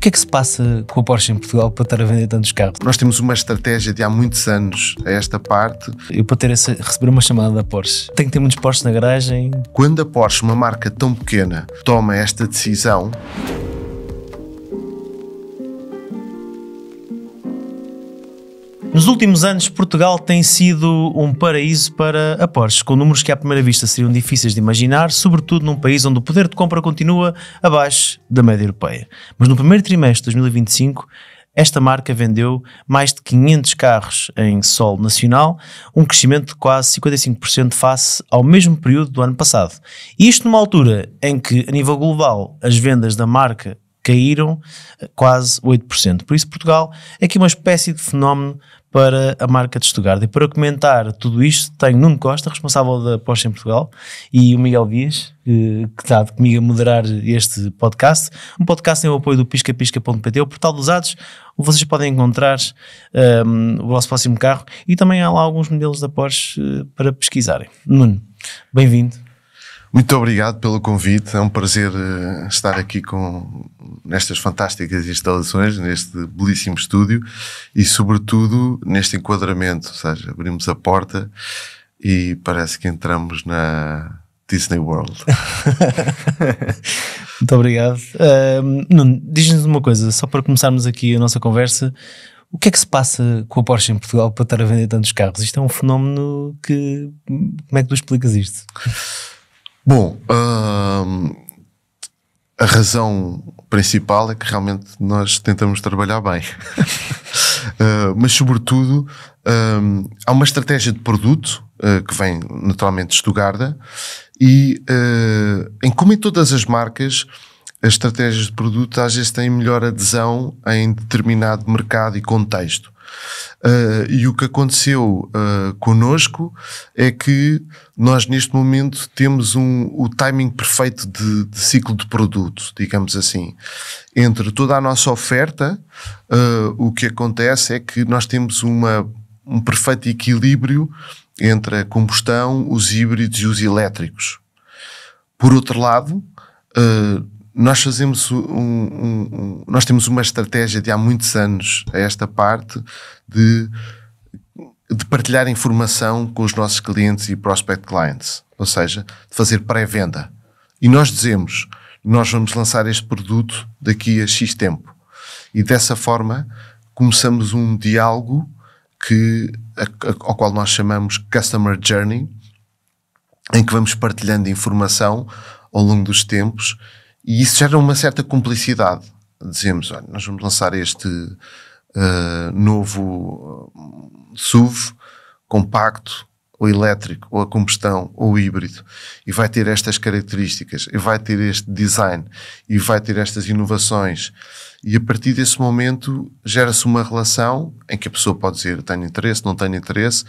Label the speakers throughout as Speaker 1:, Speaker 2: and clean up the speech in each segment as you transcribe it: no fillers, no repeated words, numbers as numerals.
Speaker 1: que é que se passa com a Porsche em Portugal para estar a vender tantos carros?
Speaker 2: Nós temos uma estratégia de há muitos anos a esta parte.
Speaker 1: Eu, para receber uma chamada da Porsche, tenho que ter muitos Porsches na garagem.
Speaker 2: Quando a Porsche, uma marca tão pequena, toma esta decisão,
Speaker 1: nos últimos anos, Portugal tem sido um paraíso para a Porsche, com números que à primeira vista seriam difíceis de imaginar, sobretudo num país onde o poder de compra continua abaixo da média europeia. Mas no primeiro trimestre de 2025, esta marca vendeu mais de 500 carros em solo nacional, um crescimento de quase 55% face ao mesmo período do ano passado. E isto numa altura em que, a nível global, as vendas da marca caíram quase 8%. Por isso, Portugal é aqui uma espécie de fenómeno para a marca de Stuttgart. E para comentar tudo isto, tenho Nuno Costa, responsável da Porsche em Portugal, e o Miguel Dias, que está comigo a moderar este podcast. Um podcast tem o apoio do piscapisca.pt, o portal dos usados, onde vocês podem encontrar o vosso próximo carro, e também há lá alguns modelos da Porsche para pesquisarem. Nuno, bem-vindo.
Speaker 2: Muito obrigado pelo convite, é um prazer estar aqui nestas fantásticas instalações, neste belíssimo estúdio e sobretudo neste enquadramento, ou seja, abrimos a porta e parece que entramos na Disney World.
Speaker 1: Muito obrigado. Nuno, diz-nos uma coisa, só para começarmos aqui a nossa conversa, o que é que se passa com a Porsche em Portugal para estar a vender tantos carros? Isto é um fenómeno que... Como é que tu explicas isto?
Speaker 2: Bom, a razão principal é que realmente nós tentamos trabalhar bem. Mas sobretudo há uma estratégia de produto que vem naturalmente de Stuttgart e como em todas as marcas, as estratégias de produto às vezes têm melhor adesão em determinado mercado e contexto. E o que aconteceu connosco é que nós neste momento temos o timing perfeito de ciclo de produto, digamos assim. Entre toda a nossa oferta, o que acontece é que nós temos um perfeito equilíbrio entre a combustão, os híbridos e os elétricos. Por outro lado, nós fazemos nós temos uma estratégia de há muitos anos a esta parte de partilhar informação com os nossos clientes e prospect clients, ou seja, de fazer pré-venda. E nós dizemos, nós vamos lançar este produto daqui a X tempo. E dessa forma começamos um diálogo ao qual nós chamamos Customer Journey, em que vamos partilhando informação ao longo dos tempos. E isso gera uma certa cumplicidade. Dizemos, olha, nós vamos lançar este novo SUV compacto, ou elétrico, ou a combustão, ou híbrido, e vai ter estas características, e vai ter este design, e vai ter estas inovações. E a partir desse momento gera-se uma relação em que a pessoa pode dizer, tenho interesse, não tenho interesse,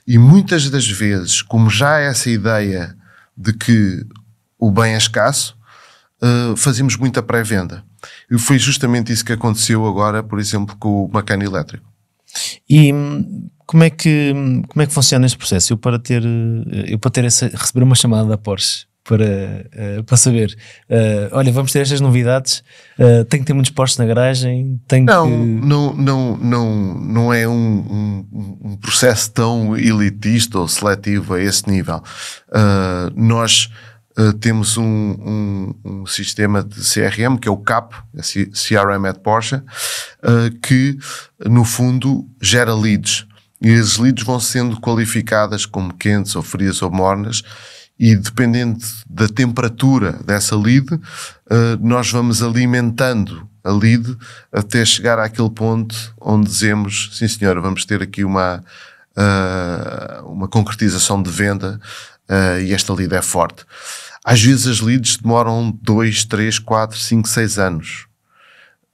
Speaker 2: e muitas das vezes, como já há essa ideia de que o bem é escasso, fazemos muita pré-venda. E foi justamente isso que aconteceu agora, por exemplo, com o Macan elétrico.
Speaker 1: E como é que funciona este processo? Eu para receber uma chamada da Porsche para saber, olha, vamos ter estas novidades, tenho que ter muitos Porsches na garagem,
Speaker 2: não é um processo tão elitista ou seletivo a esse nível. Nós temos um sistema de CRM, que é o CAP, CRM at Porsche, que no fundo gera leads. E as leads vão sendo qualificadas como quentes ou frias ou mornas, e dependendo da temperatura dessa lead, nós vamos alimentando a lead até chegar àquele ponto onde dizemos, sim senhora, vamos ter aqui uma concretização de venda, e esta lead é forte. Às vezes as leads demoram 2, 3, 4, 5, 6 anos.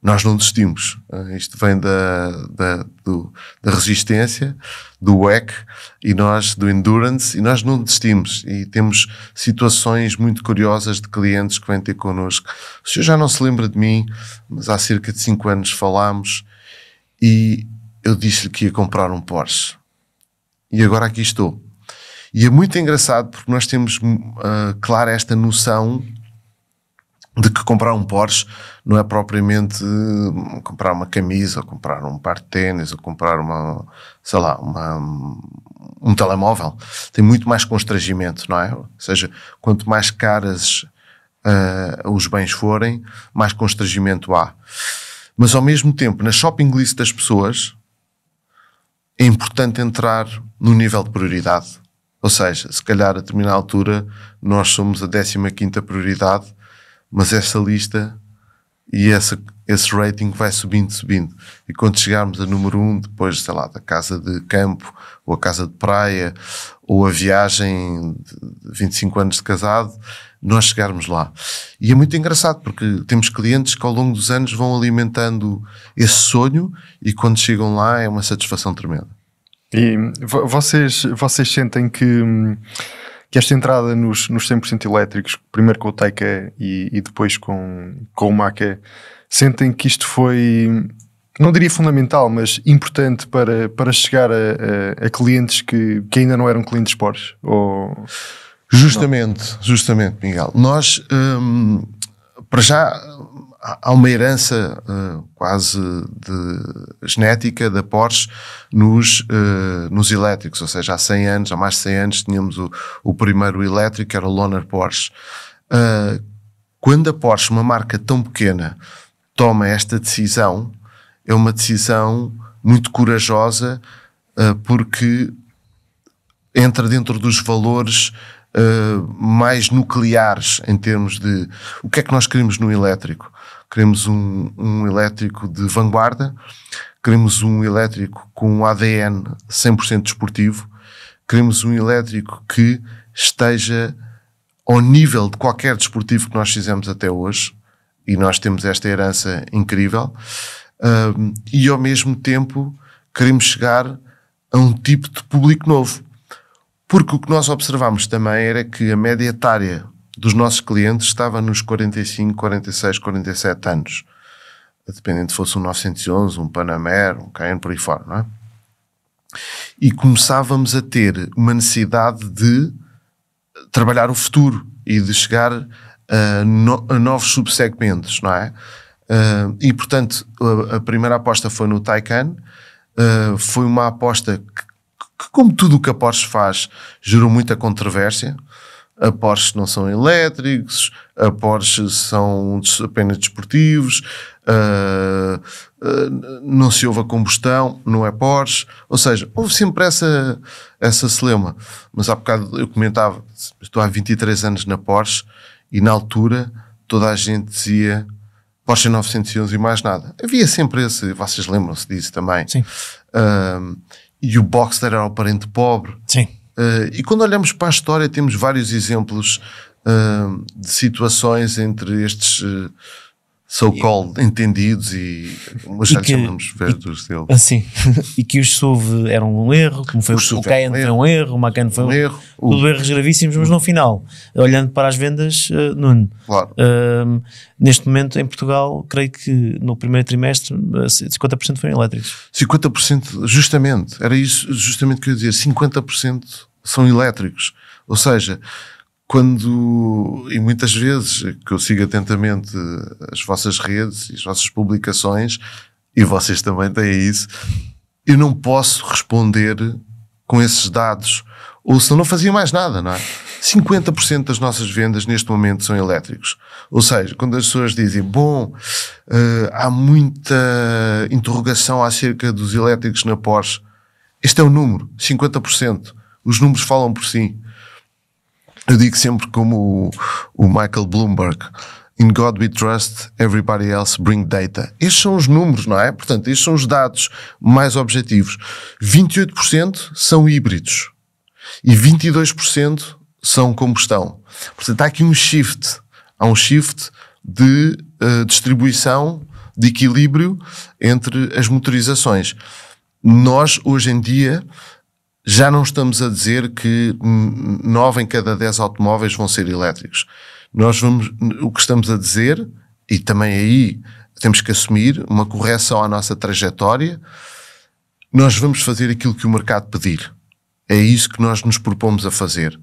Speaker 2: Nós não desistimos. Isto vem da resistência, do WEC, e nós, do Endurance, e nós não desistimos. E temos situações muito curiosas de clientes que vêm ter connosco. O senhor já não se lembra de mim, mas há cerca de 5 anos falámos e eu disse-lhe que ia comprar um Porsche. E agora aqui estou. E é muito engraçado porque nós temos clara esta noção de que comprar um Porsche não é propriamente comprar uma camisa, ou comprar um par de ténis, ou comprar um telemóvel. Tem muito mais constrangimento, não é? Ou seja, quanto mais caras os bens forem, mais constrangimento há. Mas ao mesmo tempo, na shopping list das pessoas, é importante entrar no nível de prioridade. Ou seja, se calhar a determinada altura nós somos a 15ª prioridade, mas essa lista e esse rating vai subindo. E quando chegarmos a número 1, depois, sei lá, da casa de campo, ou a casa de praia, ou a viagem de 25 anos de casado, nós chegarmos lá. E é muito engraçado, porque temos clientes que ao longo dos anos vão alimentando esse sonho e quando chegam lá é uma satisfação tremenda.
Speaker 3: E vocês sentem que esta entrada nos 100% elétricos, primeiro com o Taycan e depois com o Macan, sentem que isto foi, não diria fundamental, mas importante para chegar a clientes que ainda não eram clientes Porsche? Ou...
Speaker 2: Justamente, Miguel. Nós, para já, há uma herança quase de genética da Porsche nos elétricos, ou seja, há mais de 100 anos tínhamos o primeiro elétrico, que era o Loner Porsche. Quando a Porsche, uma marca tão pequena, toma esta decisão, é uma decisão muito corajosa, porque entra dentro dos valores mais nucleares em termos de o que é que nós queremos no elétrico. Queremos um elétrico de vanguarda, queremos um elétrico com um ADN 100% desportivo, queremos um elétrico que esteja ao nível de qualquer desportivo que nós fizemos até hoje, e nós temos esta herança incrível, e ao mesmo tempo queremos chegar a um tipo de público novo. Porque o que nós observamos também era que a média etária dos nossos clientes estava nos 45, 46, 47 anos. Dependendo se fosse um 911, um Panamera, um Cayenne, por aí fora, não é? E começávamos a ter uma necessidade de trabalhar o futuro e de chegar a novos subsegmentos, não é? E, portanto, a primeira aposta foi no Taycan. Foi uma aposta que, como tudo o que a Porsche faz, gerou muita controvérsia. A Porsche não são elétricos, a Porsche são apenas desportivos, não se ouve a combustão, não é Porsche. Ou seja, houve sempre essa celeuma. Mas há bocado eu comentava, estou há 23 anos na Porsche e na altura toda a gente dizia Porsche 911 e mais nada. Havia sempre esse, vocês lembram-se disso também.
Speaker 1: Sim.
Speaker 2: E o Boxster era o parente pobre.
Speaker 1: Sim.
Speaker 2: E quando olhamos para a história temos vários exemplos de situações entre estes so-called entendidos e já lhe chamamos verdes dele.
Speaker 1: Assim, e que os SUV eram um erro, como foi o Cayenne foi um erro, o Macan foi um erro, tudo erros gravíssimos, mas no final, olhando para as vendas, Nuno,
Speaker 2: claro.
Speaker 1: Neste momento em Portugal, creio que no primeiro trimestre 50% foram elétricos.
Speaker 2: 50%, justamente, era isso justamente que eu ia dizer, 50% são elétricos, ou seja, e muitas vezes que eu sigo atentamente as vossas redes e as vossas publicações, e vocês também têm isso, eu não posso responder com esses dados, ou senão não fazia mais nada, não é? 50% das nossas vendas neste momento são elétricos. Ou seja, quando as pessoas dizem, há muita interrogação acerca dos elétricos na Porsche, este é o número, 50%. Os números falam por si. Eu digo sempre como o Michael Bloomberg, in God we trust, everybody else bring data. Estes são os números, não é? Portanto, estes são os dados mais objetivos. 28% são híbridos e 22% são combustão. Portanto, há aqui um shift. Há um shift de distribuição, de equilíbrio entre as motorizações. Nós, hoje em dia, já não estamos a dizer que 9 em cada 10 automóveis vão ser elétricos. O que estamos a dizer, e também aí temos que assumir uma correção à nossa trajetória, nós vamos fazer aquilo que o mercado pedir. É isso que nós nos propomos a fazer.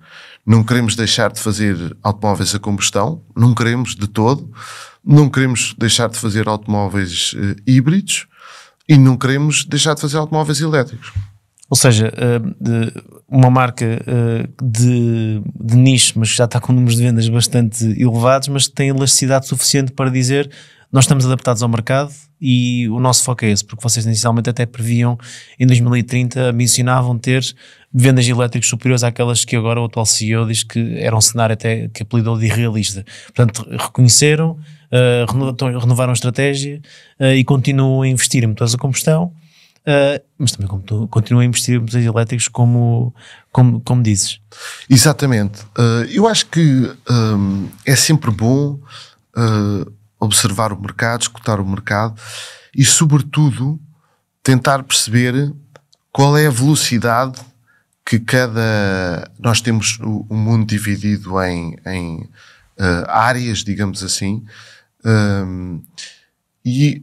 Speaker 2: Não queremos deixar de fazer automóveis a combustão, não queremos de todo, não queremos deixar de fazer automóveis híbridos e não queremos deixar de fazer automóveis elétricos.
Speaker 1: Ou seja, uma marca de nicho, mas que já está com números de vendas bastante elevados, mas que tem elasticidade suficiente para dizer nós estamos adaptados ao mercado e o nosso foco é esse, porque vocês inicialmente até previam em 2030, mencionavam ter vendas elétricas superiores àquelas que agora o atual CEO diz que era um cenário até que apelidou de irrealista. Portanto, reconheceram, renovaram a estratégia e continuam a investir em motores a combustão, mas também continuam a investir em motores elétricos como dizes.
Speaker 2: Exatamente. Eu acho que é sempre bom observar o mercado, escutar o mercado e, sobretudo, tentar perceber qual é a velocidade que nós temos o mundo dividido em áreas, digamos assim, e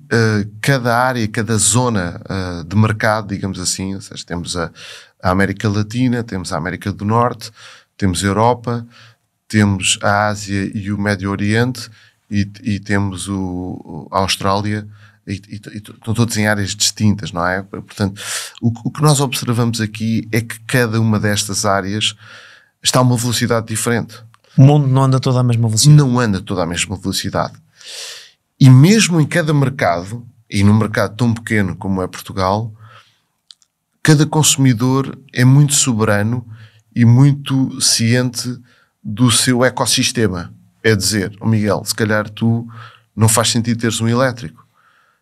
Speaker 2: cada área, cada zona de mercado, digamos assim, ou seja, temos a América Latina, temos a América do Norte, temos a Europa, temos a Ásia e o Médio Oriente, e temos a Austrália, e estão todos em áreas distintas, não é? Portanto, o que nós observamos aqui é que cada uma destas áreas está a uma velocidade diferente.
Speaker 1: O mundo não anda toda à mesma velocidade.
Speaker 2: Não anda toda à mesma velocidade. E mesmo em cada mercado, e num mercado tão pequeno como é Portugal, cada consumidor é muito soberano e muito ciente do seu ecossistema. É dizer, Miguel, se calhar tu não faz sentido teres um elétrico,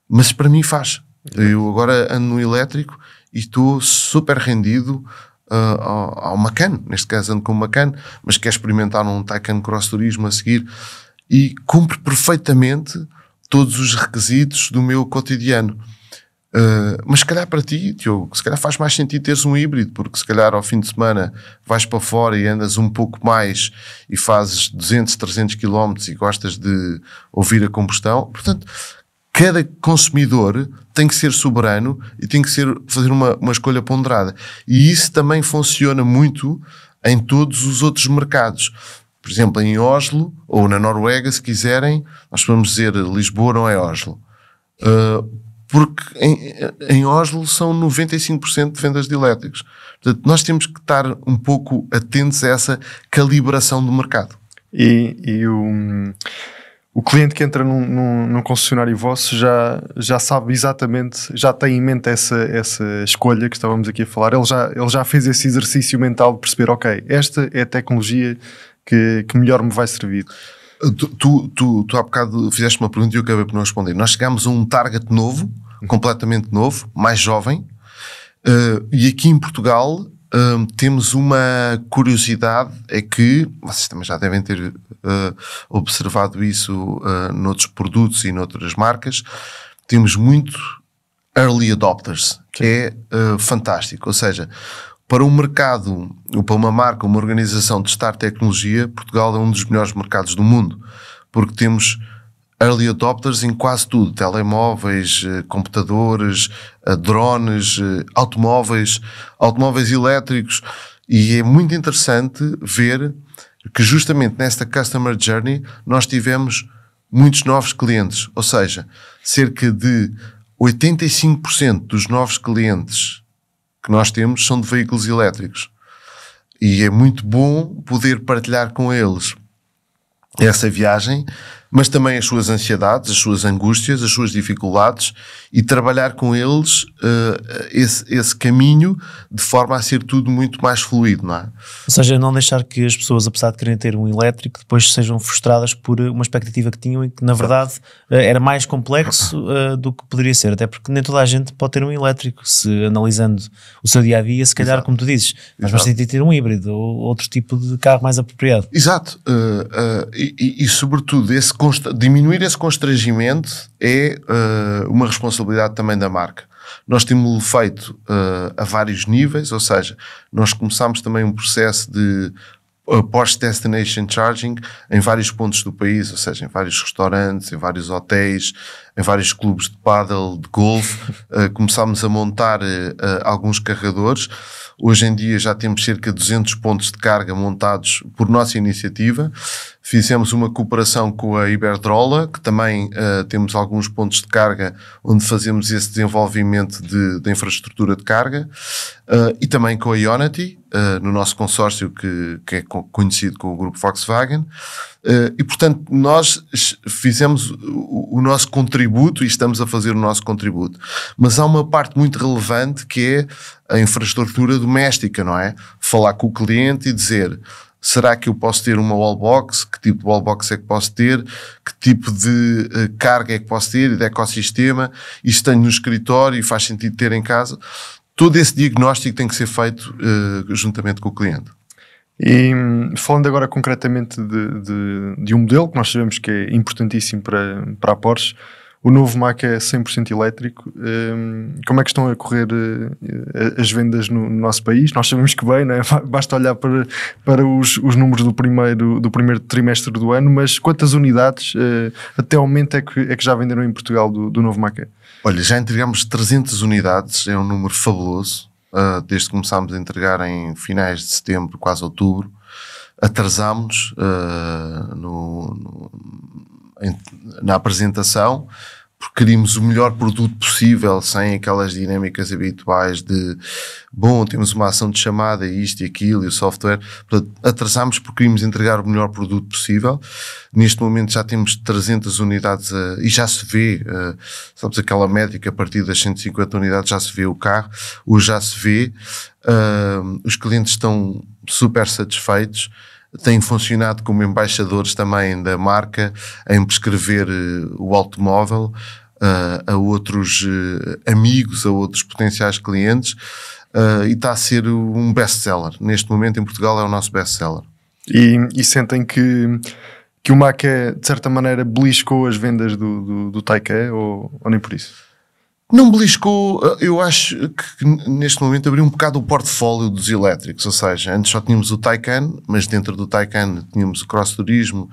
Speaker 2: mas para mim faz. Eu agora ando no elétrico e estou super rendido ao Macan, neste caso ando com o Macan, mas quer experimentar um Taycan Cross Turismo a seguir e cumpre perfeitamente todos os requisitos do meu cotidiano. Mas se calhar para ti, Diogo, se calhar faz mais sentido teres um híbrido, porque se calhar ao fim de semana vais para fora e andas um pouco mais e fazes 200, 300 km e gostas de ouvir a combustão. Portanto, cada consumidor tem que ser soberano e tem que fazer uma escolha ponderada. E isso também funciona muito em todos os outros mercados. Por exemplo, em Oslo ou na Noruega, se quiserem, nós podemos dizer Lisboa não é Oslo. Porque em Oslo são 95% de vendas de elétricos. Portanto, nós temos que estar um pouco atentos a essa calibração do mercado.
Speaker 3: E o cliente que entra num concessionário vosso já sabe exatamente, já tem em mente essa escolha que estávamos aqui a falar. Ele já fez esse exercício mental de perceber, ok, esta é a tecnologia que melhor me vai servir.
Speaker 2: Tu há bocado fizeste uma pergunta e eu acabei por não responder. Nós chegámos a um target novo, completamente novo, mais jovem, e aqui em Portugal temos uma curiosidade, é que vocês também já devem ter observado isso noutros produtos e noutras marcas, temos muito early adopters, que é fantástico, ou seja, para um mercado, ou para uma marca, uma organização testar tecnologia, Portugal é um dos melhores mercados do mundo, porque temos early adopters em quase tudo, telemóveis, computadores, drones, automóveis elétricos, e é muito interessante ver que justamente nesta Customer Journey nós tivemos muitos novos clientes, ou seja, cerca de 85% dos novos clientes que nós temos são de veículos elétricos. E é muito bom poder partilhar com eles essa viagem, mas também as suas ansiedades, as suas angústias, as suas dificuldades e trabalhar com eles esse caminho de forma a ser tudo muito mais fluido, não é?
Speaker 1: Ou seja, não deixar que as pessoas, apesar de quererem ter um elétrico, depois sejam frustradas por uma expectativa que tinham e que na verdade era mais complexo do que poderia ser, até porque nem toda a gente pode ter um elétrico. Se analisando o seu dia-a-dia, se calhar, como tu dizes, mas basta ter um híbrido ou outro tipo de carro mais apropriado.
Speaker 2: Exato. E sobretudo diminuir esse constrangimento é uma responsabilidade também da marca. Nós temos-lo feito a vários níveis, ou seja, nós começámos também um processo de post-destination charging em vários pontos do país, ou seja, em vários restaurantes, em vários hotéis, em vários clubes de pádel, de golfe, começámos a montar alguns carregadores. Hoje em dia já temos cerca de 200 pontos de carga montados por nossa iniciativa. Fizemos uma cooperação com a Iberdrola, que também temos alguns pontos de carga onde fazemos esse desenvolvimento de infraestrutura de carga, e também com a Ionity, no nosso consórcio que é conhecido como o Grupo Volkswagen. E, portanto, nós fizemos o nosso contributo e estamos a fazer o nosso contributo. Mas há uma parte muito relevante que é a infraestrutura doméstica, não é? Falar com o cliente e dizer: será que eu posso ter uma wallbox? Que tipo de wallbox é que posso ter? Que tipo de carga é que posso ter? E de ecossistema? Isto tenho no escritório e faz sentido ter em casa? Todo esse diagnóstico tem que ser feito juntamente com o cliente.
Speaker 3: E falando agora concretamente de um modelo que nós sabemos que é importantíssimo para a Porsche, o novo Macan é 100% elétrico. Como é que estão a correr as vendas no nosso país? Nós sabemos que bem, não é? Basta olhar para os números do primeiro trimestre do ano, mas quantas unidades até ao momento é que já venderam em Portugal do novo Macan?
Speaker 2: Olha, já entregamos 300 unidades, é um número fabuloso. Desde que começámos a entregar em finais de setembro, quase outubro. Atrasámos na apresentação, porque queríamos o melhor produto possível, sem aquelas dinâmicas habituais de temos uma ação de chamada, isto e aquilo, e o software. Portanto, atrasámos porque queríamos entregar o melhor produto possível. Neste momento já temos 300 unidades e já se vê, sabes, aquela métrica, a partir das 150 unidades já se vê o carro, hoje já se vê. Os clientes estão super satisfeitos. Têm funcionado como embaixadores também da marca em prescrever o automóvel a outros amigos, a outros potenciais clientes, e está a ser um best-seller. Neste momento em Portugal é o nosso best-seller.
Speaker 3: E sentem que o Macan de certa maneira beliscou as vendas do Taycan ou nem por isso?
Speaker 2: Não beliscou, eu acho que neste momento abriu um bocado o portfólio dos elétricos, ou seja, antes só tínhamos o Taycan, mas dentro do Taycan tínhamos o Cross Turismo,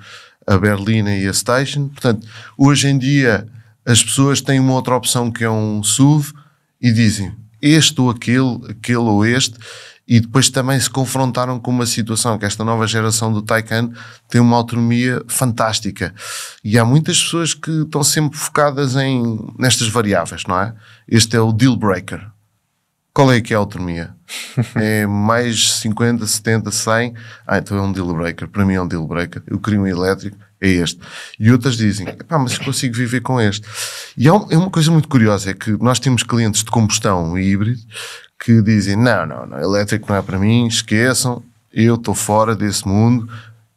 Speaker 2: a Berlina e a Station. Portanto, hoje em dia as pessoas têm uma outra opção que é um SUV e dizem este ou aquele ou este, e depois também se confrontaram com uma situação que esta nova geração do Taycan tem uma autonomia fantástica. E há muitas pessoas que estão sempre focadas nestas variáveis, não é? Este é o deal breaker. Qual é que é a autonomia? É mais 50, 70, 100? Então é um deal breaker. Para mim é um deal breaker. Eu queria um elétrico, é este. E outras dizem, mas eu consigo viver com este. E é uma coisa muito curiosa, é que nós temos clientes de combustão e híbrido que dizem, não, elétrico não é para mim, esqueçam, eu estou fora desse mundo,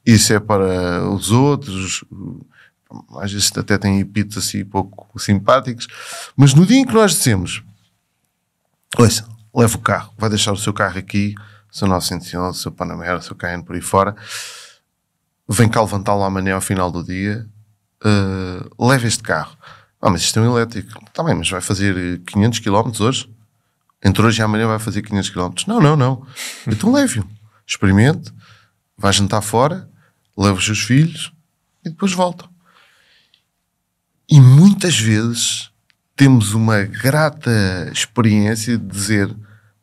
Speaker 2: isso é para os outros. Às vezes até têm epítetos assim pouco simpáticos, mas no dia em que nós dissemos, ouça, leva o carro, vai deixar o seu carro aqui, o seu 911, o seu Panamera, o seu Cayenne por aí fora, vem cá levantá-lo amanhã ao final do dia, leva este carro. Mas isto é um elétrico. Está bem, mas vai fazer 500 km hoje? Entre hoje e amanhã vai fazer 500 km. Não. Então leve-o. Experimente. Vai jantar fora. Leva os seus filhos. E depois volta. E muitas vezes temos uma grata experiência de dizer,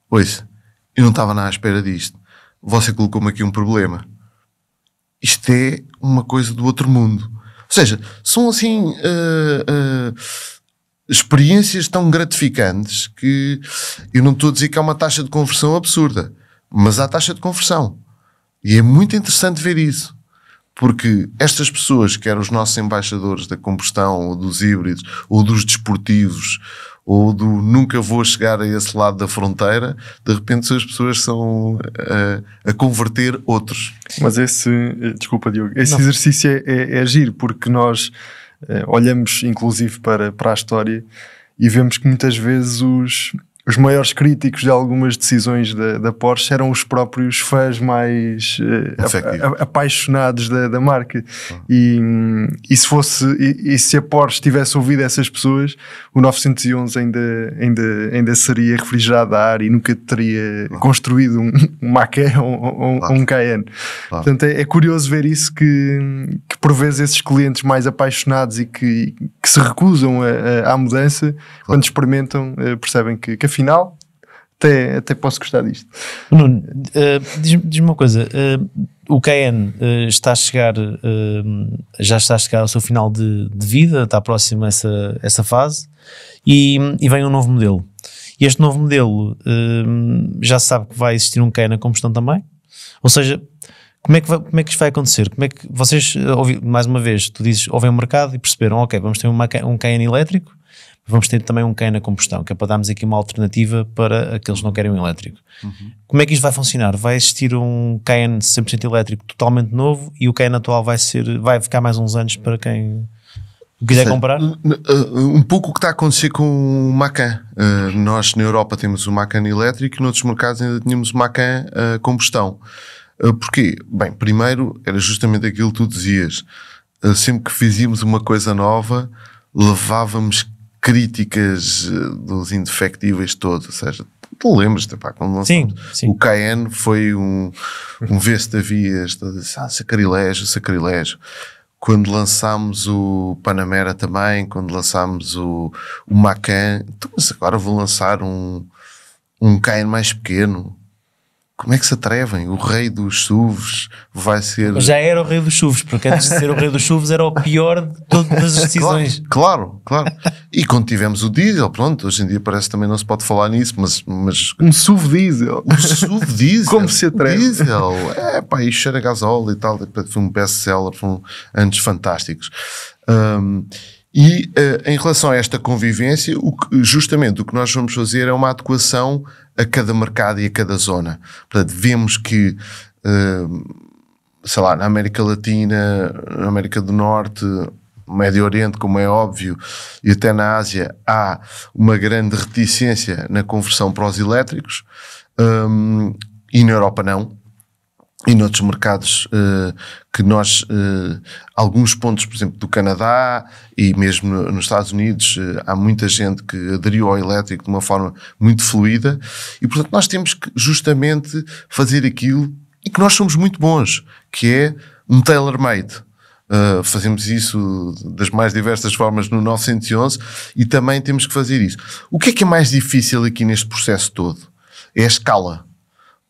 Speaker 2: ouça, eu não estava nada à espera disto. Você colocou-me aqui um problema. Isto é uma coisa do outro mundo. Ou seja, são assim experiências tão gratificantes que eu não estou a dizer que há uma taxa de conversão absurda, mas há taxa de conversão. E é muito interessante ver isso. Porque estas pessoas, que eram os nossos embaixadores da combustão, ou dos híbridos, ou dos desportivos, ou do nunca vou chegar a esse lado da fronteira, de repente as pessoas são a converter outros.
Speaker 3: Mas desculpa Diogo, esse exercício é giro, porque nós olhamos inclusive para a história e vemos que muitas vezes os maiores críticos de algumas decisões da Porsche eram os próprios fãs mais apaixonados da marca. E se a Porsche tivesse ouvido essas pessoas, o 911 ainda seria refrigerado a ar e nunca teria construído um Macan ou um Cayenne. Portanto, é curioso ver isso, que por vezes esses clientes mais apaixonados e que se recusam à mudança, quando experimentam, percebem que afinal até posso gostar disto.
Speaker 1: Nuno, diz-me uma coisa, o Cayenne está a chegar, já está a chegar ao seu final de vida, está próximo a essa fase, e vem um novo modelo. E este novo modelo, já se sabe que vai existir um Cayenne a combustão também? Ou seja, como é que isto vai acontecer? Como é que vocês, mais uma vez, tu dizes, ouvem o mercado e perceberam, ok, vamos ter um Cayenne elétrico, vamos ter também um Cayenne a combustão, que é para darmos aqui uma alternativa para aqueles que não querem um elétrico. Como é que isto vai funcionar? Vai existir um Cayenne 100% elétrico totalmente novo e o Cayenne atual vai ficar mais uns anos para quem quiser comprar?
Speaker 2: Um pouco o que está a acontecer com o Macan. Nós na Europa temos o Macan elétrico e noutros mercados ainda tínhamos o Macan a combustão. Porquê? Bem, primeiro era justamente aquilo que tu dizias. Sempre que fizíamos uma coisa nova, levávamos críticas dos indefectíveis todos. Ou seja, tu lembras-te, quando lançamos o Cayenne, foi um vê-se-te-vias, sacrilégio. Quando lançámos o Panamera também, quando lançámos o Macan, então, mas agora vou lançar um Cayenne mais pequeno. Como é que se atrevem? O rei dos SUVs vai ser...
Speaker 1: Já era o rei dos SUVs, porque antes de ser o rei dos SUVs era o pior de todas as decisões.
Speaker 2: Claro. E quando tivemos o diesel, pronto, hoje em dia parece que também não se pode falar nisso, mas...
Speaker 3: Um SUV diesel.
Speaker 2: Um SUV diesel.
Speaker 3: Como se atreve?
Speaker 2: Diesel. E cheira a gasóleo e tal. Foi um best-seller, foram anos fantásticos. Em relação a esta convivência, justamente o que nós vamos fazer é uma adequação a cada mercado e a cada zona. Portanto, vemos que, sei lá, na América Latina, na América do Norte, no Médio Oriente, como é óbvio, e até na Ásia, há uma grande reticência na conversão para os elétricos, e na Europa não. E noutros mercados que nós, alguns pontos, por exemplo, do Canadá e mesmo nos Estados Unidos, há muita gente que aderiu ao elétrico de uma forma muito fluida e, portanto, nós temos que justamente fazer aquilo e que nós somos muito bons, que é um tailor-made. Fazemos isso das mais diversas formas no 911 e também temos que fazer isso. O que é mais difícil aqui neste processo todo? É a escala.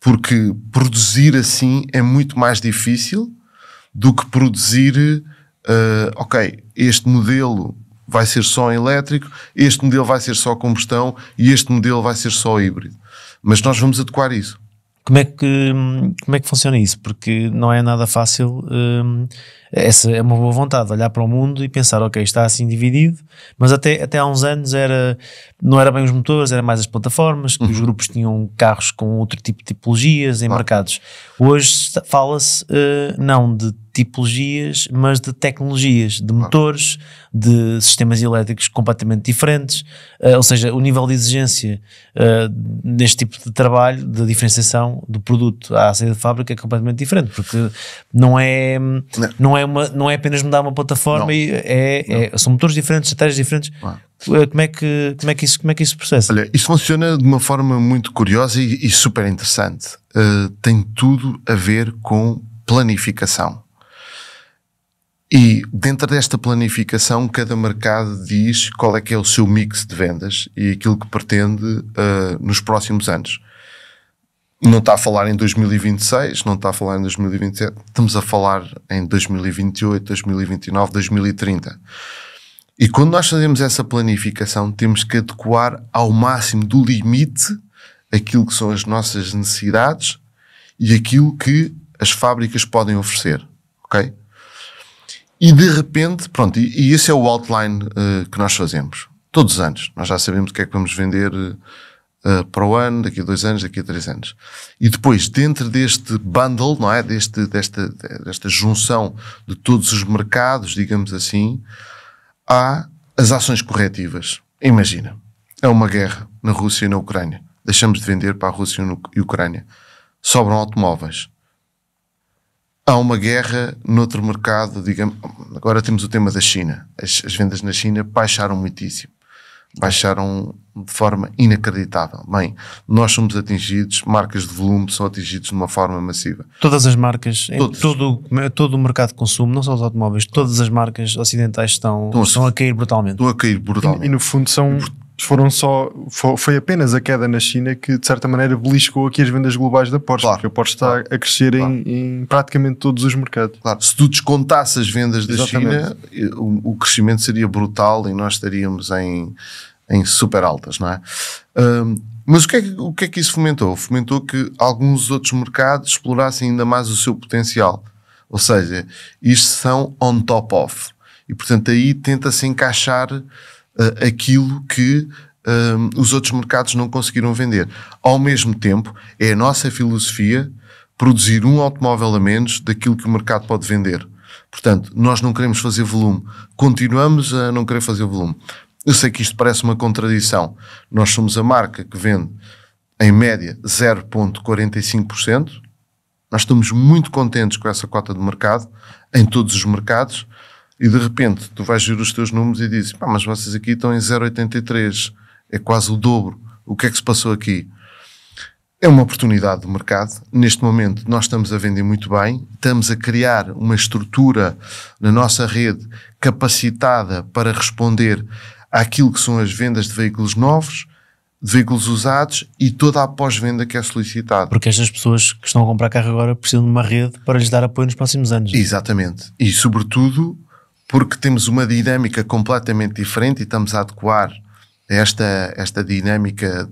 Speaker 2: Porque produzir assim é muito mais difícil do que produzir, este modelo vai ser só elétrico, este modelo vai ser só combustão e este modelo vai ser só híbrido. Mas nós vamos adequar isso.
Speaker 1: Como é que funciona isso? Porque não é nada fácil. Essa é uma boa vontade, olhar para o mundo e pensar, ok, está assim dividido, mas até há uns anos não era bem os motores, era mais as plataformas, que os grupos tinham carros com outro tipo de tipologias em mercados. Hoje fala-se não de tipologias, mas de tecnologias, de motores, de sistemas elétricos completamente diferentes, ou seja, o nível de exigência neste tipo de trabalho, de diferenciação do produto à saída de fábrica é completamente diferente, porque não é apenas mudar uma plataforma, são motores diferentes, estratégias diferentes. Como é que isso se processa?
Speaker 2: Olha, isso funciona de uma forma muito curiosa e super interessante. Tem tudo a ver com planificação. E dentro desta planificação, cada mercado diz qual é que é o seu mix de vendas e aquilo que pretende nos próximos anos. Não está a falar em 2026, não está a falar em 2027, estamos a falar em 2028, 2029, 2030. E quando nós fazemos essa planificação, temos que adequar ao máximo do limite aquilo que são as nossas necessidades e aquilo que as fábricas podem oferecer, ok? E de repente, pronto, e esse é o outline que nós fazemos. Todos os anos. Nós já sabemos o que é que vamos vender para o ano, daqui a 2 anos, daqui a 3 anos. E depois, dentro deste bundle, não é? Desta junção de todos os mercados, digamos assim, há as ações corretivas. Imagina, é uma guerra na Rússia e na Ucrânia. Deixamos de vender para a Rússia e a Ucrânia. Sobram automóveis. Há uma guerra noutro mercado, digamos. Agora temos o tema da China. As vendas na China baixaram muitíssimo. Baixaram de forma inacreditável. Bem, nós somos atingidos, marcas de volume são atingidos de uma forma massiva.
Speaker 1: Todas as marcas, todo o mercado de consumo, não só os automóveis, todas as marcas ocidentais estão a cair brutalmente.
Speaker 2: Estão a cair brutalmente.
Speaker 3: E no fundo foi apenas a queda na China que de certa maneira beliscou aqui as vendas globais da Porsche, porque a Porsche está a crescer em praticamente todos os mercados.
Speaker 2: Claro, se tu descontasse as vendas da China, o crescimento seria brutal e nós estaríamos em super altas, não é? Mas o que é que isso fomentou? Fomentou que alguns outros mercados explorassem ainda mais o seu potencial. Ou seja, isto são on top of. E portanto aí tenta-se encaixar aquilo que os outros mercados não conseguiram vender. Ao mesmo tempo, é a nossa filosofia produzir um automóvel a menos daquilo que o mercado pode vender. Portanto, nós não queremos fazer volume. Continuamos a não querer fazer volume. Eu sei que isto parece uma contradição. Nós somos a marca que vende, em média, 0,45%. Nós estamos muito contentes com essa cota de mercado, em todos os mercados. E de repente tu vais ver os teus números e dizes, mas vocês aqui estão em 0,83, é quase o dobro. O que é que se passou aqui? É uma oportunidade do mercado. Neste momento nós estamos a vender muito bem, estamos a criar uma estrutura na nossa rede capacitada para responder àquilo que são as vendas de veículos novos, de veículos usados e toda a pós-venda que é solicitada.
Speaker 1: Porque estas pessoas que estão a comprar carro agora precisam de uma rede para lhes dar apoio nos próximos anos.
Speaker 2: Exatamente. E sobretudo porque temos uma dinâmica completamente diferente e estamos a adequar esta dinâmica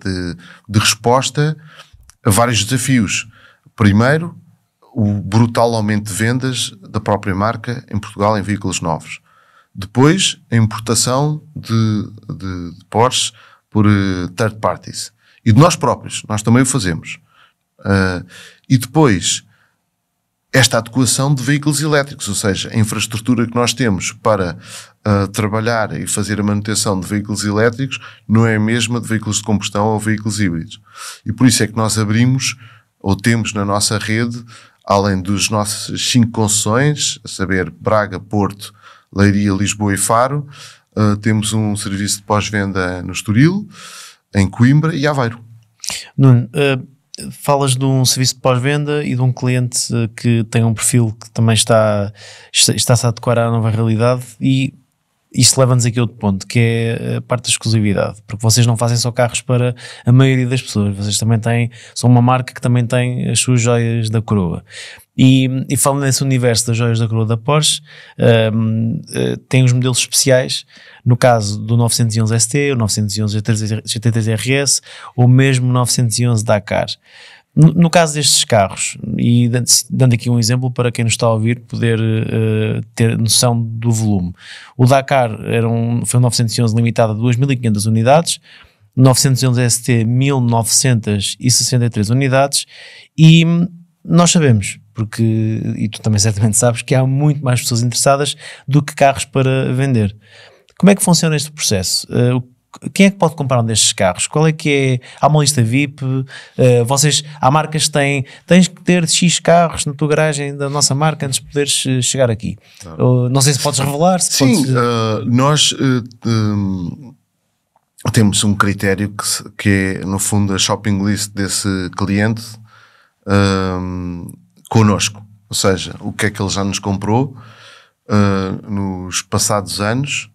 Speaker 2: de resposta a vários desafios. Primeiro, o brutal aumento de vendas da própria marca em Portugal em veículos novos. Depois, a importação de Porsche por third parties. E de nós próprios, nós também o fazemos. E depois, esta adequação de veículos elétricos, ou seja, a infraestrutura que nós temos para trabalhar e fazer a manutenção de veículos elétricos não é a mesma de veículos de combustão ou veículos híbridos. E por isso é que nós abrimos, ou temos na nossa rede, além dos nossos 5 concessões, a saber, Braga, Porto, Leiria, Lisboa e Faro, temos um serviço de pós-venda no Estoril, em Coimbra e Aveiro.
Speaker 1: Nuno, falas de um serviço de pós-venda e de um cliente que tem um perfil que também está-se a adequar à nova realidade, e isto leva-nos aqui a outro ponto, que é a parte da exclusividade, porque vocês não fazem só carros para a maioria das pessoas, vocês também são uma marca que também tem as suas joias da coroa. E falando nesse universo das joias da coroa da Porsche, tem os modelos especiais, no caso do 911 ST, o 911 GT3 RS, ou mesmo o 911 Dakar. No caso destes carros, e dando aqui um exemplo para quem nos está a ouvir poder ter noção do volume, o Dakar foi um 911 limitado a 2.500 unidades, 911 ST 1.963 unidades, e nós sabemos, e tu também certamente sabes, que há muito mais pessoas interessadas do que carros para vender. Como é que funciona este processo? Quem é que pode comprar um destes carros? Qual é que é? Há uma lista VIP? Há marcas que tens que ter X carros na tua garagem da nossa marca antes de poderes chegar aqui. Não sei se podes revelar.
Speaker 2: Sim, nós temos um critério que é, no fundo, a shopping list desse cliente connosco. Ou seja, o que é que ele já nos comprou nos passados anos.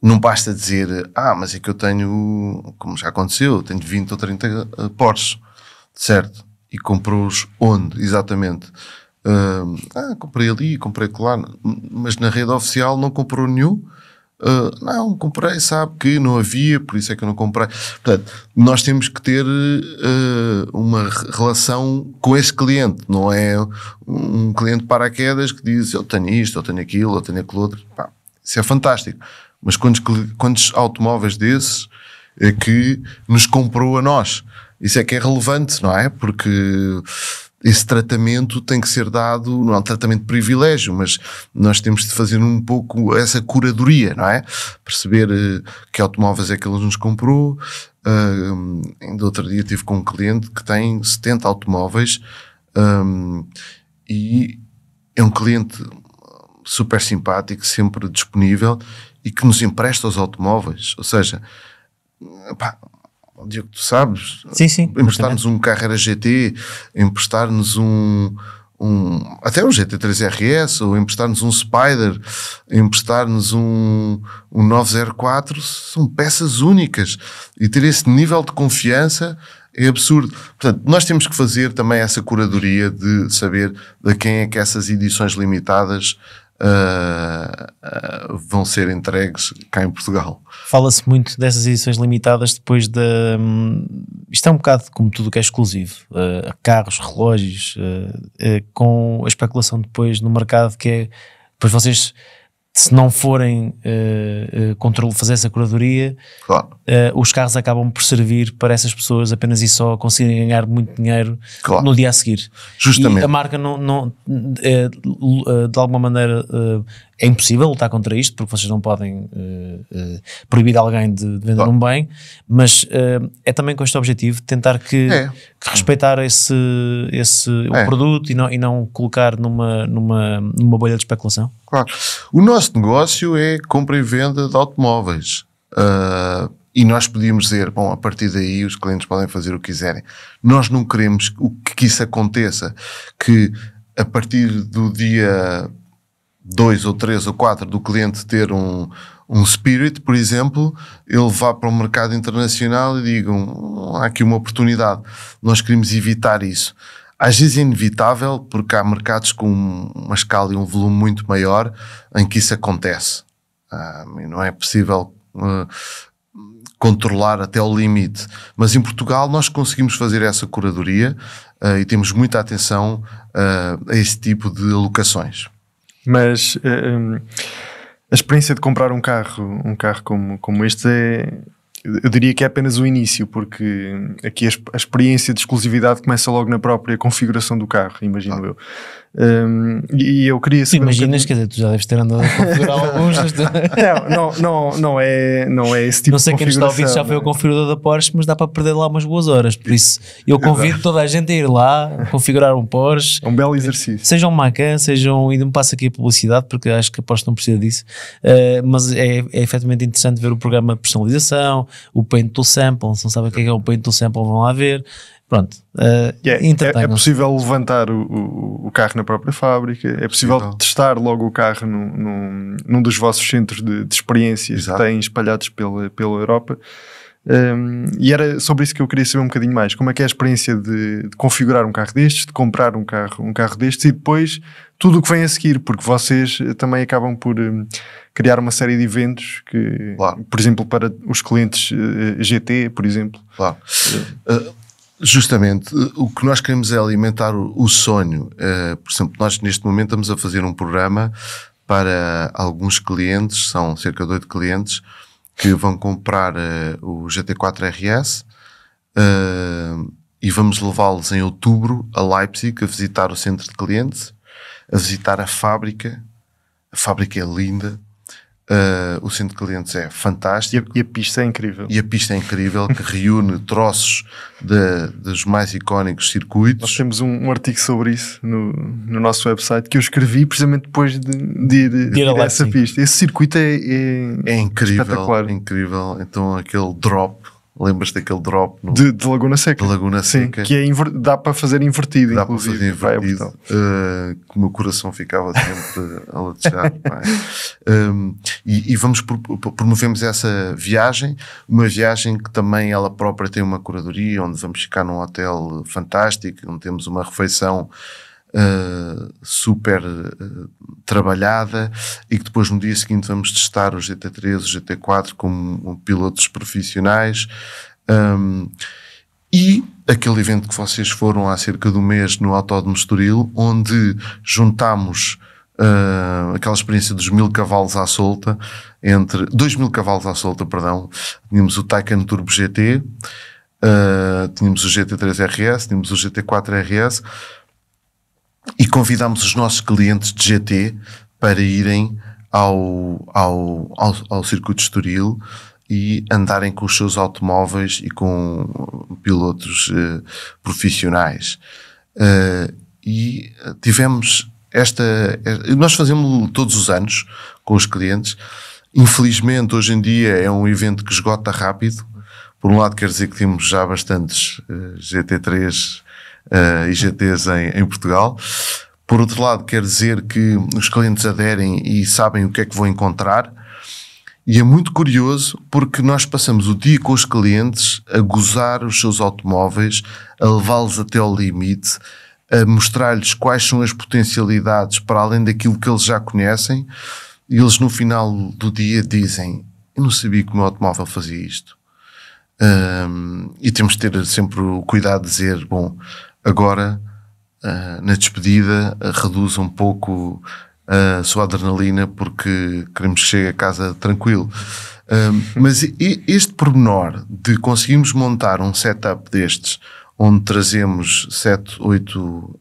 Speaker 2: Não basta dizer, mas é que eu tenho, como já aconteceu, eu tenho 20 ou 30 Porsche, certo? E comprou-os onde, exatamente? Comprei ali, comprei lá, mas na rede oficial não comprou nenhum. Não, comprei, sabe que não havia, por isso é que eu não comprei. Portanto, nós temos que ter uma relação com esse cliente, não é um cliente paraquedas que diz, eu tenho isto, eu tenho aquilo, eu tenho aquilo outro. Isso é fantástico. Mas quantos automóveis desses é que nos comprou a nós? Isso é que é relevante, não é? Porque esse tratamento tem que ser dado, não é um tratamento de privilégio, mas nós temos de fazer um pouco essa curadoria, não é? Perceber que automóveis é que ele nos comprou. Ainda outro dia estive com um cliente que tem 70 automóveis e é um cliente super simpático, sempre disponível e que nos empresta os automóveis. Ou seja, pá, Diogo, tu sabes,
Speaker 1: sim,
Speaker 2: emprestar-nos um Carrera GT, emprestar-nos até um GT3 RS, ou emprestar-nos um Spider, emprestar-nos um 904, são peças únicas, e ter esse nível de confiança é absurdo. Portanto, nós temos que fazer também essa curadoria de saber de quem é que essas edições limitadas vão ser entregues cá em Portugal.
Speaker 1: Fala-se muito dessas edições limitadas depois da... Isto é um bocado como tudo o que é exclusivo. Carros, relógios, com a especulação depois no mercado, que é... Depois vocês, se não forem fazer essa curadoria,
Speaker 2: claro,
Speaker 1: os carros acabam por servir para essas pessoas apenas e só conseguirem ganhar muito dinheiro, claro, no dia a seguir.
Speaker 2: Justamente.
Speaker 1: E a marca de alguma maneira é impossível lutar contra isto, porque vocês não podem proibir alguém de vender um bem, mas é também com este objetivo de tentar que respeitar o produto e não colocar numa bolha de especulação.
Speaker 2: Claro. O nosso negócio é compra e venda de automóveis. E nós podíamos dizer, bom, a partir daí os clientes podem fazer o que quiserem. Nós não queremos que isso aconteça, que a partir do dia 2 ou 3 ou 4 do cliente ter um Spirit, por exemplo, ele vá para o mercado internacional e digam, há aqui uma oportunidade. Nós queremos evitar isso. Às vezes é inevitável, porque há mercados com uma escala e um volume muito maior em que isso acontece. Não é possível controlar até o limite. Mas em Portugal nós conseguimos fazer essa curadoria e temos muita atenção a esse tipo de alocações.
Speaker 3: Mas a experiência de comprar um carro como este eu diria que é apenas o início, porque aqui a experiência de exclusividade começa logo na própria configuração do carro, imagino eu. E eu queria saber...
Speaker 1: Imaginas, quer dizer, tu já deves ter andado a configurar alguns.
Speaker 3: Não é esse tipo de configuração.
Speaker 1: Não sei quem nos está a ouvir já foi o configurador da Porsche, mas dá para perder lá umas boas horas. Por isso, eu convido toda a gente a ir lá, configurar um Porsche.
Speaker 3: É um belo exercício.
Speaker 1: Sejam Macan, e não me passa aqui a publicidade, porque acho que a Porsche não precisa disso. Mas é efetivamente interessante ver o programa de personalização, o Paint to Sample. Se não sabem o que é o Paint to Sample, vão lá ver. Pronto,
Speaker 3: é possível levantar o carro na própria fábrica, é possível testar logo o carro num dos vossos centros de experiências que têm espalhados pela Europa. E era sobre isso que eu queria saber um bocadinho mais. Como é que é a experiência de configurar um carro destes, de comprar um carro destes, e depois tudo o que vem a seguir, porque vocês também acabam por criar uma série de eventos que, por exemplo, para os clientes GT, por exemplo.
Speaker 2: Claro. Justamente, o que nós queremos é alimentar o sonho. Por exemplo, nós neste momento estamos a fazer um programa para alguns clientes, são cerca de 8 clientes, que vão comprar o GT4 RS e vamos levá-los em outubro a Leipzig a visitar o centro de clientes, a visitar a fábrica. A fábrica é linda. O centro de clientes é fantástico.
Speaker 3: E a pista é incrível.
Speaker 2: E a pista é incrível, que reúne troços dos mais icónicos circuitos.
Speaker 3: Nós temos um artigo sobre isso no nosso website que eu escrevi precisamente depois de ir a essa pista. Esse circuito é
Speaker 2: incrível,
Speaker 3: espetacular.
Speaker 2: Incrível. Então aquele drop, lembras daquele drop
Speaker 3: de Laguna Seca?
Speaker 2: De Laguna Seca.
Speaker 3: Sim, que dá para fazer invertido.
Speaker 2: Dá para fazer invertido. Que o meu coração ficava sempre a latejar. E promovemos essa viagem, uma viagem que também ela própria tem uma curadoria, onde vamos ficar num hotel fantástico, onde temos uma refeição super trabalhada, e que depois no dia seguinte vamos testar o GT3, o GT4 como pilotos profissionais, e aquele evento que vocês foram há cerca de um mês no Autódromo Estoril, onde juntámos aquela experiência dos 1000 cavalos à solta, 2000 cavalos à solta, perdão. Tínhamos o Taycan Turbo GT, tínhamos o GT3 RS, tínhamos o GT4 RS, e convidámos os nossos clientes de GT para irem ao circuito de Estoril e andarem com os seus automóveis e com pilotos profissionais. E tivemos nós fazemos todos os anos com os clientes. Infelizmente, hoje em dia é um evento que esgota rápido. Por um lado, quer dizer que temos já bastantes GT3 e GTs em Portugal. Por outro lado, quer dizer que os clientes aderem e sabem o que é que vão encontrar. E é muito curioso porque nós passamos o dia com os clientes a gozar os seus automóveis, a levá-los até ao limite, a mostrar-lhes quais são as potencialidades para além daquilo que eles já conhecem. E eles no final do dia dizem: eu não sabia que o meu automóvel fazia isto. E temos de ter sempre o cuidado de dizer: bom, agora na despedida reduz um pouco a sua adrenalina porque queremos que chegue a casa tranquilo. Mas este pormenor de conseguirmos montar um setup destes, onde trazemos 7, 8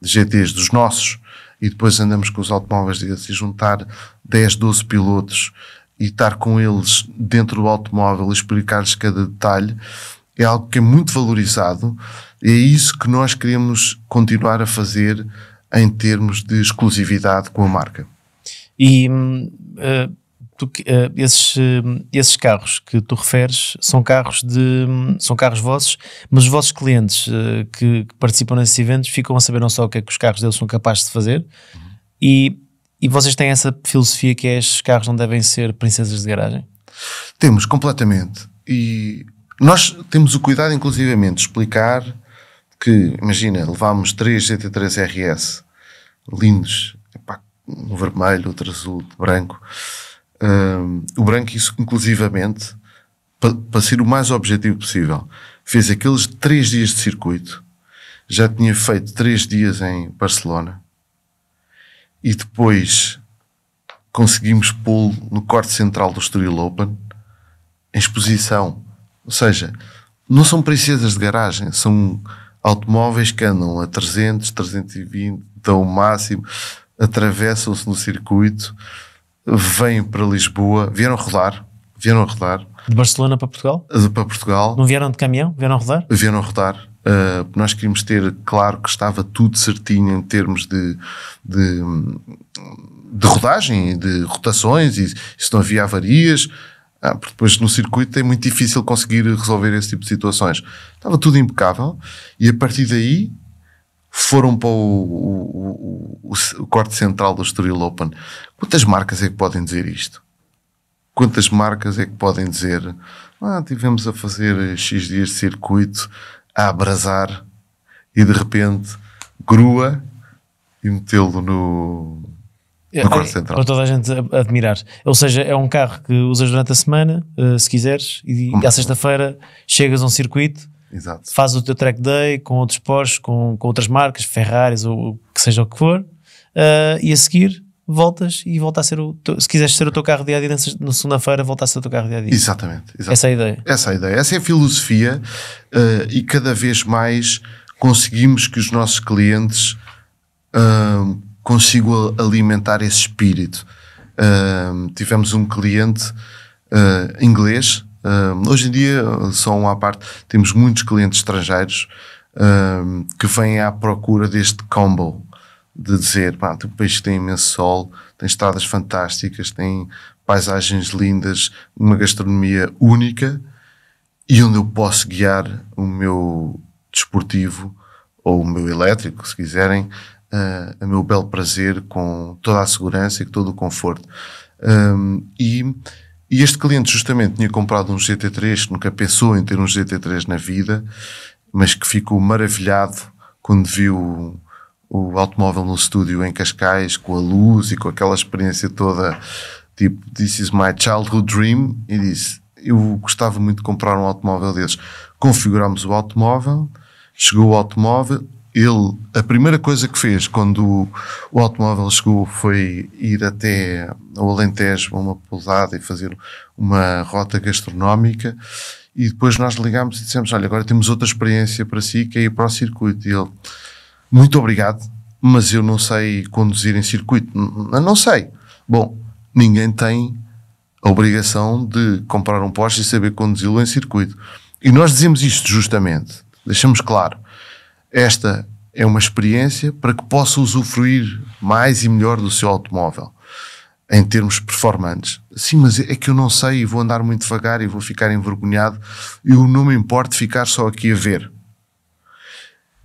Speaker 2: GTs dos nossos e depois andamos com os automóveis deles e juntar 10, 12 pilotos e estar com eles dentro do automóvel e explicar-lhes cada detalhe, é algo que é muito valorizado. É isso que nós queremos continuar a fazer em termos de exclusividade com a marca.
Speaker 1: E esses carros que tu referes são carros vossos, mas os vossos clientes que participam nesses eventos ficam a saber não só o que é que os carros deles são capazes de fazer, e vocês têm essa filosofia que é: estes carros não devem ser princesas de garagem?
Speaker 2: Temos, completamente. E nós temos o cuidado, inclusivamente, de explicar que, imagina, levámos 3 GT3 RS lindos, um vermelho, outro azul, branco. O branco, isso, inclusivamente, para ser o mais objetivo possível, fez aqueles 3 dias de circuito, já tinha feito 3 dias em Barcelona e depois conseguimos pô-lo no corte central do Estoril Open em exposição. Ou seja, não são princesas de garagem, são automóveis que andam a 300, 320, dão o máximo, atravessam-se no circuito, vêm para Lisboa, vieram rodar.
Speaker 1: De Barcelona para Portugal?
Speaker 2: Para Portugal.
Speaker 1: Não vieram de caminhão? Vieram rodar?
Speaker 2: Vieram rodar. Nós queríamos ter claro que estava tudo certinho em termos de rodagem, de rotações, e se não havia avarias. Porque depois no circuito é muito difícil conseguir resolver esse tipo de situações. Estava tudo impecável e a partir daí foram para o corte central do Estoril Open. Quantas marcas é que podem dizer isto? Quantas marcas é que podem dizer: tivemos a fazer X dias de circuito, a abrasar, e de repente grua e metê-lo no corte central.
Speaker 1: Para toda a gente admirar. Ou seja, é um carro que usas durante a semana, se quiseres, e à sexta-feira chegas a um circuito.
Speaker 2: Exato.
Speaker 1: Fazes o teu track day com outros Porsche, com outras marcas, Ferraris ou que seja o que for, e a seguir voltas e volta a ser se quiseres ser o teu carro dia-a-dia na segunda-feira, volta a ser o teu carro dia-a-dia.
Speaker 2: Exatamente.
Speaker 1: Essa é a ideia.
Speaker 2: Essa é a filosofia, e cada vez mais conseguimos que os nossos clientes consigam alimentar esse espírito. Tivemos um cliente inglês. Hoje em dia, só uma à parte, temos muitos clientes estrangeiros que vêm à procura deste combo de dizer: tem um país que tem imenso sol, tem estradas fantásticas, tem paisagens lindas, uma gastronomia única, e onde eu posso guiar o meu desportivo ou o meu elétrico, se quiserem, a meu belo prazer, com toda a segurança e com todo o conforto. E este cliente justamente tinha comprado um GT3, que nunca pensou em ter um GT3 na vida, mas que ficou maravilhado quando viu o automóvel no estúdio em Cascais, com a luz e com aquela experiência toda, tipo: "This is my childhood dream", e disse: "Eu gostava muito de comprar um automóvel desses". Configurámos o automóvel, chegou o automóvel. Ele, a primeira coisa que fez quando o automóvel chegou foi ir até ao Alentejo, a uma pousada, e fazer uma rota gastronómica, e depois nós ligámos e dissemos: "Olha, agora temos outra experiência para si, que é ir para o circuito". E ele: "Muito obrigado, mas eu não sei conduzir em circuito. Não sei. Bom, ninguém tem a obrigação de comprar um Porsche e saber conduzi-lo em circuito. E nós dizemos isto justamente, deixamos claro, esta é uma experiência para que possa usufruir mais e melhor do seu automóvel, em termos performantes. Sim, mas é que eu não sei e vou andar muito devagar e vou ficar envergonhado e eu não me importo ficar só aqui a ver.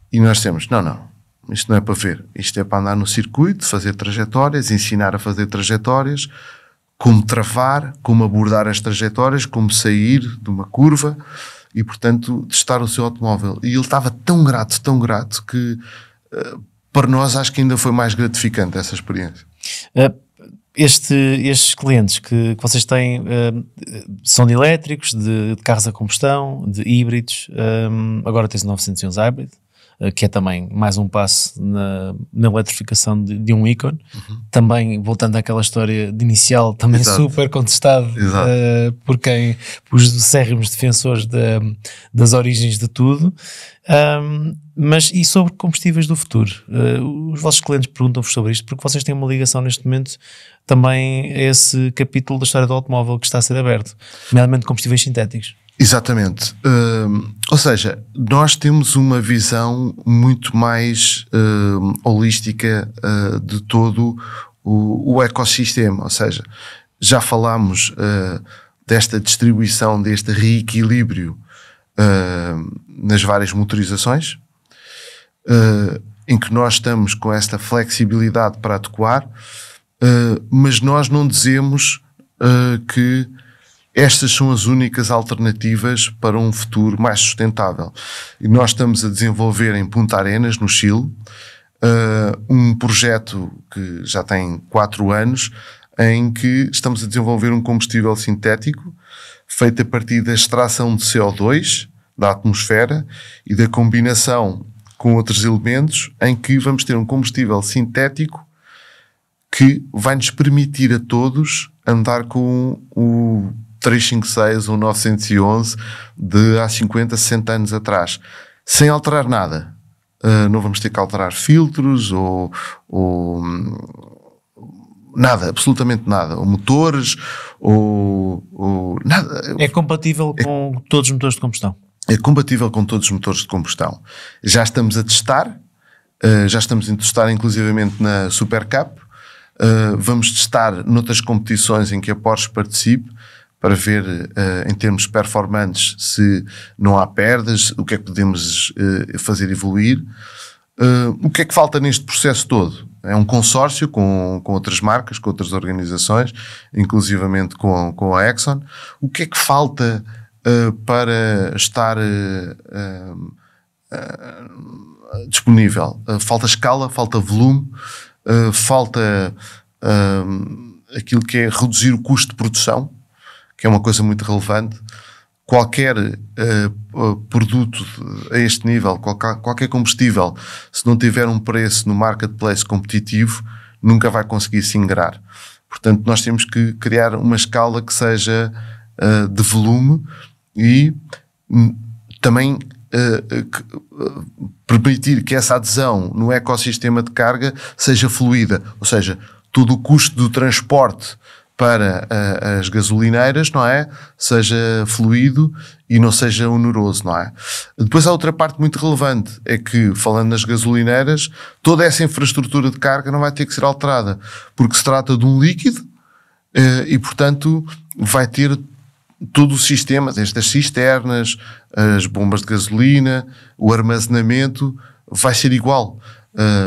Speaker 2: E nós temos, não, isto não é para ver, isto é para andar no circuito, fazer trajetórias, ensinar a fazer trajetórias, como travar, como abordar as trajetórias, como sair de uma curva e, portanto, testar o seu automóvel. E ele estava tão grato que para nós acho que ainda foi mais gratificante essa experiência.
Speaker 1: Estes clientes que vocês têm são de elétricos, de carros a combustão, de híbridos, agora tens o 911 Hybrid, que é também mais um passo na eletrificação de um ícone. Também, voltando àquela história de inicial, também super contestado por os acérrimos defensores das origens de tudo. Mas e sobre combustíveis do futuro? Os vossos clientes perguntam-vos sobre isto porque vocês têm uma ligação neste momento também a esse capítulo da história do automóvel que está a ser aberto, nomeadamente combustíveis sintéticos.
Speaker 2: Exatamente. Ou seja, nós temos uma visão muito mais holística de todo o ecossistema. Ou seja, já falámos desta distribuição, deste reequilíbrio nas várias motorizações, em que nós estamos com esta flexibilidade para adequar, mas nós não dizemos que estas são as únicas alternativas para um futuro mais sustentável. E nós estamos a desenvolver em Punta Arenas, no Chile, um projeto que já tem 4 anos, em que estamos a desenvolver um combustível sintético feito a partir da extração de CO2 da atmosfera e da combinação com outros elementos, em que vamos ter um combustível sintético que vai nos permitir a todos andar com o 356 ou 911 de há 50, 60 anos atrás, sem alterar nada. Não vamos ter que alterar filtros ou nada, absolutamente nada. Ou motores, ou nada.
Speaker 1: É compatível com todos os motores de combustão?
Speaker 2: É compatível com todos os motores de combustão. Já estamos a testar, inclusivamente na Super Cup. Vamos testar noutras competições em que a Porsche participe, para ver em termos performantes se não há perdas, o que é que podemos fazer evoluir. O que é que falta neste processo todo? É um consórcio com outras marcas, com outras organizações, inclusivamente com a Exxon. O que é que falta para estar disponível? Falta escala, falta volume, falta aquilo que é reduzir o custo de produção, que é uma coisa muito relevante. Qualquer produto a este nível, qualquer combustível, se não tiver um preço no marketplace competitivo, nunca vai conseguir se ingrar. Portanto, nós temos que criar uma escala que seja de volume e também permitir que essa adesão no ecossistema de carga seja fluida, ou seja, todo o custo do transporte para as gasolineiras, não é? Seja fluido e não seja oneroso, não é? Depois há outra parte muito relevante, é que, falando nas gasolineiras, toda essa infraestrutura de carga não vai ter que ser alterada, porque se trata de um líquido e, portanto, vai ter todo o sistema, desde as cisternas, as bombas de gasolina, o armazenamento, vai ser igual.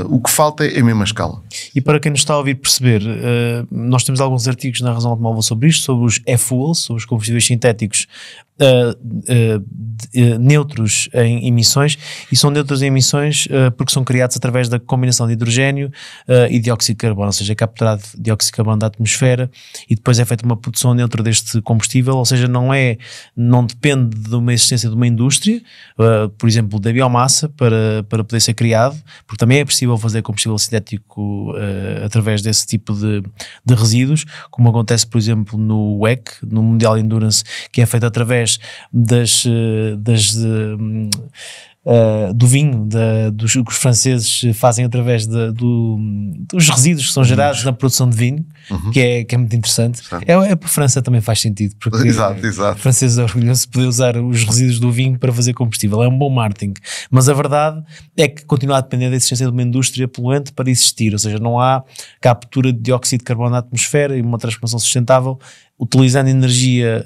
Speaker 2: O que falta é a mesma escala.
Speaker 1: E para quem nos está a ouvir perceber, nós temos alguns artigos na Razão Automóvel sobre isto, sobre os e-fuels, sobre os combustíveis sintéticos neutros em emissões, e são neutros em emissões porque são criados através da combinação de hidrogênio e dióxido de carbono, ou seja, é capturado dióxido de carbono da atmosfera e depois é feita uma produção neutra deste combustível, ou seja, não depende de uma existência de uma indústria, por exemplo, da biomassa para poder ser criado, porque também é possível fazer combustível sintético através desse tipo de resíduos, como acontece, por exemplo, no WEC, no Mundial Endurance, que é feito através do vinho, dos que os franceses fazem através dos resíduos que são gerados na produção de vinho, que é muito interessante. Para a França também faz sentido, porque
Speaker 2: exato.
Speaker 1: os franceses orgulham-se de poder usar os resíduos do vinho para fazer combustível. É um bom marketing, mas a verdade é que continua a depender da existência de uma indústria poluente para existir, ou seja, não há captura de dióxido de carbono na atmosfera e uma transformação sustentável utilizando energia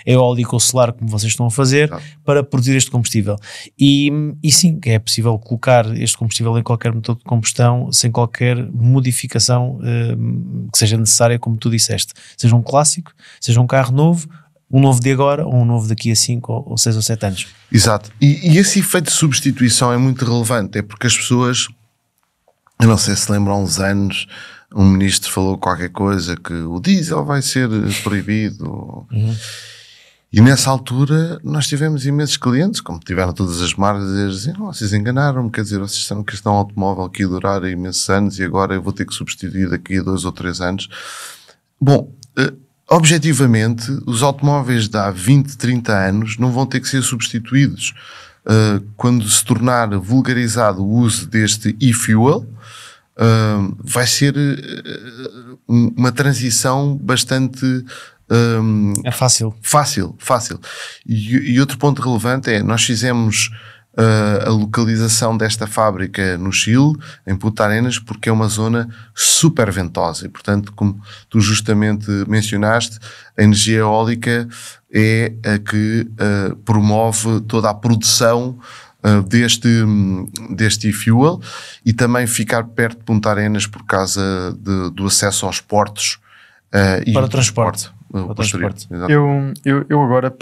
Speaker 1: eólica ou solar, como vocês estão a fazer, para produzir este combustível. E sim, é possível colocar este combustível em qualquer motor de combustão sem qualquer modificação que seja necessária, como tu disseste. Seja um clássico, seja um carro novo, um novo de agora ou um novo daqui a 5 ou 6 ou 7 anos.
Speaker 2: Exato. E esse efeito de substituição é muito relevante, é porque as pessoas, eu não sei se lembram há uns anos, um ministro falou qualquer coisa que o diesel vai ser proibido. E nessa altura nós tivemos imensos clientes, como tiveram todas as marcas, a dizer, vocês enganaram-me, quer dizer, vocês disseram que este é um automóvel que ia durar imensos anos e agora eu vou ter que substituir daqui a 2 ou 3 anos. Bom, objetivamente, os automóveis de há 20, 30 anos não vão ter que ser substituídos. Quando se tornar vulgarizado o uso deste e-fuel, vai ser uma transição bastante fácil. E outro ponto relevante é, nós fizemos a localização desta fábrica no Chile, em Punta Arenas, porque é uma zona super ventosa e, portanto, como tu justamente mencionaste, a energia eólica é a que promove toda a produção deste e-fuel, e também ficar perto de Punta Arenas por causa do acesso aos portos e
Speaker 1: para o transporte.
Speaker 3: Eu agora,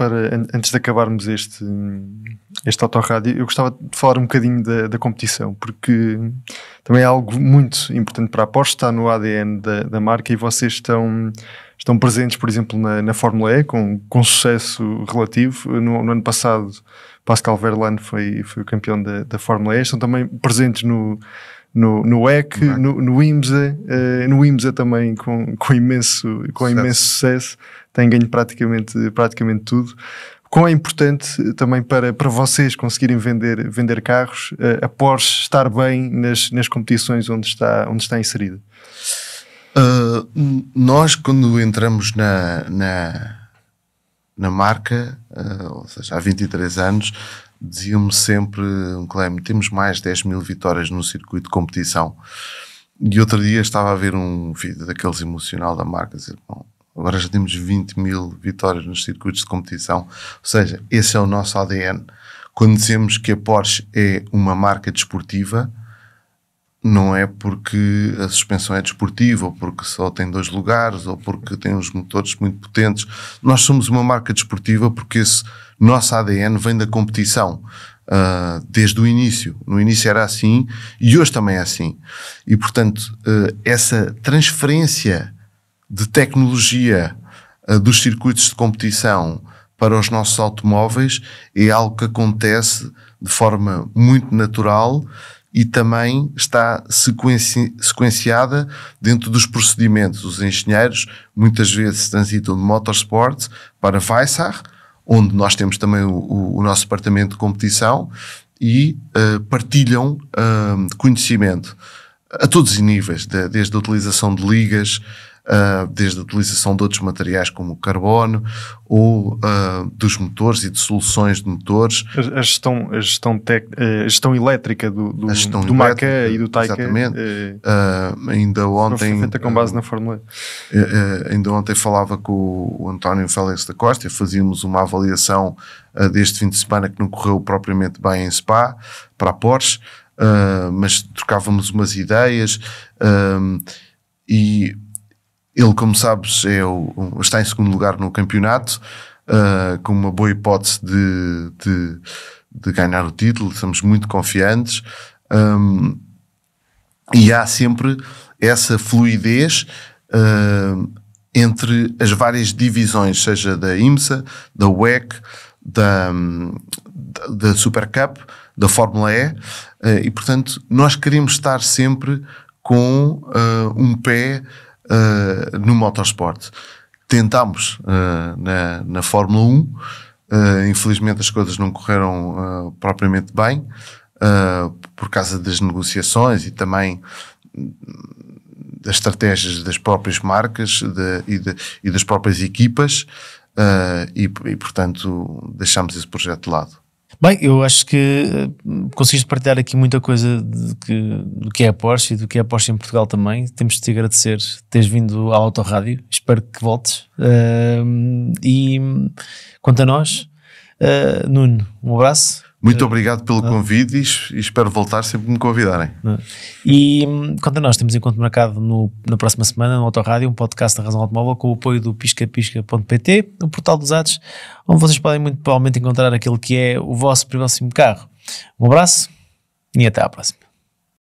Speaker 3: antes de acabarmos este autorrádio, eu gostava de falar um bocadinho da competição, porque também é algo muito importante para a Porsche, está no ADN da marca, e vocês estão presentes, por exemplo, na Fórmula E, com sucesso relativo. No ano passado, Pascal Wehrlein foi o campeão da Fórmula E. Estão também presentes no WEC, no IMSA, no IMSA também com imenso sucesso. Tem ganho praticamente tudo. Quão é importante também para vocês conseguirem vender carros, a Porsche estar bem nas competições onde está inserida?
Speaker 2: Nós, quando entramos na marca, ou seja, há 23 anos, dizíamos sempre, Clem, temos mais 10 mil vitórias no circuito de competição. E outro dia estava a ver um vídeo daqueles emocional da marca, dizer, bom, agora já temos 20 mil vitórias nos circuitos de competição. Ou seja, esse é o nosso ADN. Quando dizemos que a Porsche é uma marca desportiva, não é porque a suspensão é desportiva, ou porque só tem 2 lugares, ou porque tem uns motores muito potentes. Nós somos uma marca desportiva porque esse nosso ADN vem da competição, desde o início. No início era assim e hoje também é assim. E, portanto, essa transferência de tecnologia dos circuitos de competição para os nossos automóveis é algo que acontece de forma muito natural e também está sequenciada dentro dos procedimentos. Os engenheiros muitas vezes transitam de motorsport para Weissach, onde nós temos também o nosso departamento de competição, e partilham conhecimento a todos os níveis, desde a utilização de ligas, desde a utilização de outros materiais como o carbono, ou dos motores e de soluções de motores.
Speaker 3: A gestão elétrica do Maca e do Taycan.
Speaker 2: Exatamente. Ainda ontem...
Speaker 3: Foi feita com base na Fórmula
Speaker 2: E. Ainda ontem falava com o António Félix da Costa e fazíamos uma avaliação deste fim de semana que não correu propriamente bem em Spa, para a Porsche, mas trocávamos umas ideias, e ele, como sabes, está em segundo lugar no campeonato, com uma boa hipótese de ganhar o título. Estamos muito confiantes, e há sempre essa fluidez entre as várias divisões, seja da IMSA, da WEC, da Super Cup, da Fórmula E, e portanto nós queremos estar sempre com um pé no motorsport. Tentámos na Fórmula 1, Infelizmente as coisas não correram propriamente bem, por causa das negociações e também das estratégias das próprias marcas e das próprias equipas, e portanto deixámos esse projeto de lado.
Speaker 1: Bem, eu acho que conseguiste partilhar aqui muita coisa do que é a Porsche e do que é a Porsche em Portugal também. Temos de te agradecer teres vindo à Autorádio, espero que voltes. E quanto a nós, Nuno, um abraço.
Speaker 2: Muito obrigado pelo convite e espero voltar sempre que me convidarem.
Speaker 1: E quanto a nós, temos encontro marcado na próxima semana no Autorádio, um podcast da Razão Automóvel com o apoio do piscapisca.pt, o portal dos ads, onde vocês podem muito provavelmente encontrar aquele que é o vosso próximo carro. Um abraço e até à próxima.